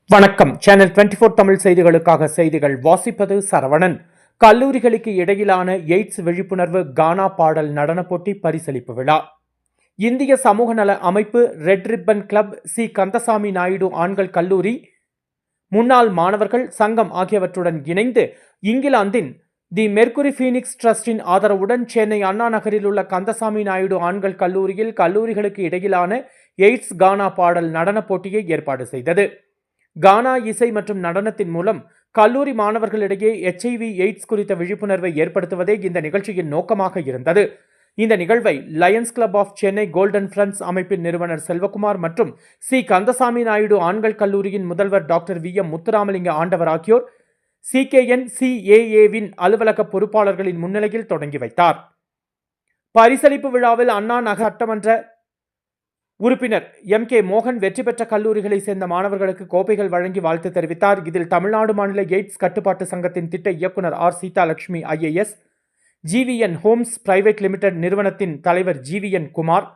வணக்கம். சேனல் 24 தமிழ் செய்திகளுக்காக செய்திகள் வாசிப்பது சரவணன். கல்லூரிகளுக்கு இடையிலான எய்ட்ஸ் விழிப்புணர்வு கானா பாடல் நடன போட்டி பரிசளிப்பு விழா. இந்திய சமூக நல அமைப்பு, red ribbon club, C Kandasamy Naidu ஆண்கள் கல்லூரி முன்னாள் மாணவர்கள் சங்கம் ஆகியவற்றுடன் இணைந்து இங்கிலாந்தின் தி மெர்க்குரி ஃபீனிக்ஸ் டிரஸ்டின் ஆதரவுடன் சென்னை அண்ணா நகரில் உள்ள கந்தசாமி நாயுடு ஆண்கள் கல்லூரியில் கல்லூரிகளுக்கு இடையிலான எய்ட்ஸ் கானா பாடல் நடன போட்டியை ஏற்பாடு செய்தது. கானா இசை மற்றும் நடனத்தின் மூலம் கல்லூரி மாணவர்களிடையே HIV எய்ட்ஸ் குறித்த விழிப்புணர்வை ஏற்படுத்துவதே இந்த நிகழ்ச்சியின் நோக்கமாக இருந்தது. இந்த நிகழ்வை lions club of Chennai golden friends அமைப்பின் நிறுவனர் செல்வகுமார் மற்றும் சி கந்தசாமி நாயுடு ஆண்கள் கல்லூரியின் முதல்வர் டாக்டர் VM முத்துராமலிங்க ஆண்டவர் ஆகியோர் CKNCAAவின் அலுவலக பொறுப்பாளர்களின் முன்னிலையில் தொடங்கி வைத்தார். பரிசளிப்பு விழாவில் அண்ணா நகர் சட்டமன்ற உறுப்பினர் MK மோகன் வெற்றி பெற்ற கல்லூரிகளை சேர்ந்த மாணவர்களுக்கு கோப்பைகள் வழங்கி வாழ்த்து தெரிவித்தார். இதில் தமிழ்நாடு மாநில எய்ட்ஸ் கட்டுப்பாட்டு சங்கத்தின் திட்ட இயக்குனர் R Seethalakshmi IAS, GVN homes private limited நிறுவனத்தின் தலைவர் GVN குமார்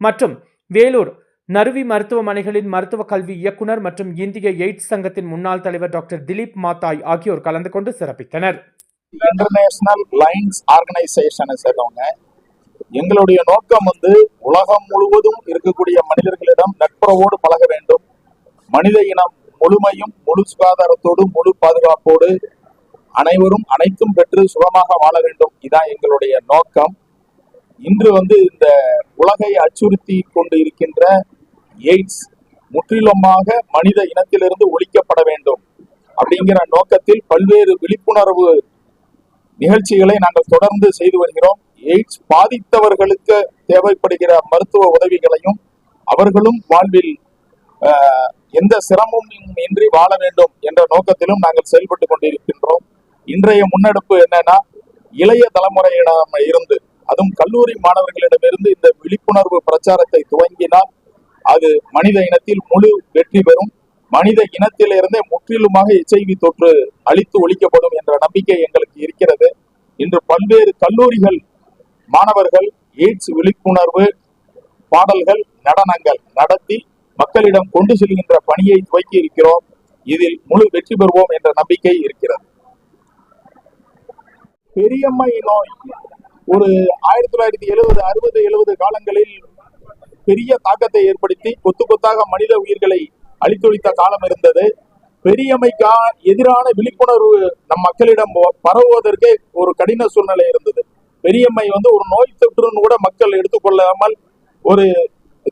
மற்றும் வேலூர் நறுவி மருத்துவமனைகளின் மருத்துவ கல்வி இயக்குனர் மற்றும் இந்திய எய்ட்ஸ் சங்கத்தின் முன்னாள் தலைவர் டாக்டர் திலீப் மாத்தாய் ஆகியோர் கலந்து கொண்டு சிறப்பித்தனர். இன்டர்நேஷனல் லைன்ஸ் ஆர்கனைசேஷனை சேர்ந்தவங்க. எங்களுடைய நோக்கம் உலகம் முழுவதும் இருக்கக்கூடிய மனிதர்களிடம் நட்புறவோடு பழக வேண்டும். மனித இனம் முழுமையும் முழு சுகாதாரத்தோடு முழு பாதுகாப்போடு அனைவரும் அனைத்தும் பெற்று சுகமாக வாழ வேண்டும். இதான் எங்களுடைய நோக்கம். இன்று இந்த உலகை அச்சுறுத்தி கொண்டு இருக்கின்ற எய்ட்ஸ் முற்றிலுமாக மனித இனத்திலிருந்து ஒழிக்கப்பட வேண்டும் அப்படிங்கிற நோக்கத்தில் பல்வேறு விழிப்புணர்வு நிகழ்ச்சிகளை நாங்கள் தொடர்ந்து செய்து வருகிறோம். எய்ட்ஸ் பாதித்தவர்களுக்கு தேவைப்படுகிற மருத்துவ உதவிகளையும் அவர்களும் வாழ்வில் எந்த சிரமமும் இன்றி வாழ வேண்டும் என்ற நோக்கத்திலும் நாங்கள் செயல்பட்டு கொண்டிருக்கின்றோம். இன்றைய முன்னெடுப்பு என்னன்னா, இளைய தலைமுறையிடம் இருந்து, அதுவும் கல்லூரி மாணவர்களிடமிருந்து இந்த விழிப்புணர்வு பிரச்சாரத்தை துவங்கினால் அது மனித இனத்தில் முழு வெற்றி பெறும். மனித இனத்திலிருந்தே முற்றிலுமாக HIV தொற்று அழித்து ஒழிக்கப்படும் என்ற நம்பிக்கை எங்களுக்கு இருக்கிறது. இன்று பல்வேறு கல்லூரிகள் மாணவர்கள் எய்ட்ஸ் விழிப்புணர்வு பாடல்கள், நடனங்கள் நடத்தி மக்களிடம் கொண்டு செல்கின்ற பணியை துவக்கி இருக்கிறோம். இதில் முழு வெற்றி பெறுவோம் என்ற நம்பிக்கை இருக்கிறது. பெரியம்மை நோய் ஒரு 1970 காலங்களில் பெரிய தாக்கத்தை ஏற்படுத்தி கொத்து கொத்தாக மனித உயிர்களை அழித்தொழித்த காலம் இருந்தது. பெரியம்மைக்கு எதிரான விழிப்புணர்வு நம் மக்களிடம் பரவுவதற்கே ஒரு கடின சூழ்நிலை இருந்தது. பெரியம்மை ஒரு நோய் தொற்றுன்னு கூட மக்கள் எடுத்துக்கொள்ளாமல் ஒரு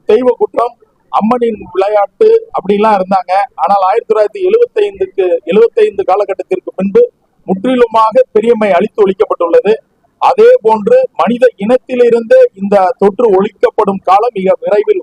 தெய்வ குற்றம், அம்மனின் விளையாட்டு அப்படிலாம் இருந்தாங்க. ஆனால் 1975 காலகட்டத்திற்கு பின்பு முற்றிலுமாக பெரியம்மை அழித்து ஒழிக்கப்பட்டுள்ளது. அதே போன்று மனித இனத்திலிருந்து இந்த தொற்று ஒழிக்கப்படும் காலம் மிக விரைவில்